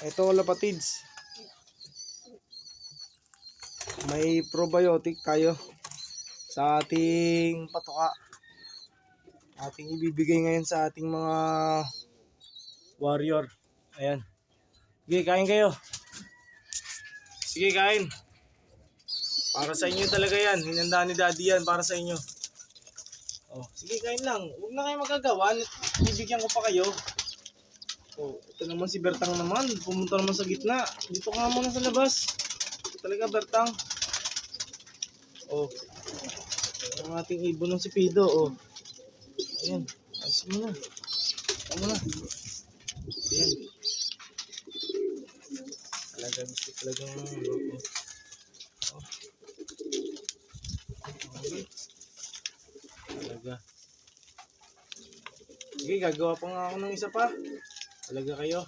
Ito lapatids. May probiotic tayo sa ating patoka. Ating ibibigay ngayon sa ating mga warrior. Ayan. Sige, kain kayo. Sige, kain. Para sa inyo talaga yan. Hinanda ni daddy yan para sa inyo. Oh, sige, kain lang. Huwag na kayo magagawa. Bibigyan ko pa kayo. Oh, ito naman si Bertang naman. Pumunta naman sa gitna. Dito ka muna sa labas. Ito talaga, Bertang. Oh. Ang ating ibon ng si Pido. Oh. Ayan. Ayos mo na. Ayos mo na. Ayan. Talaga gusto talagang oh. Okay. Talaga. Sige, gagawa pa nga ako ng isa pa. Talaga kayo.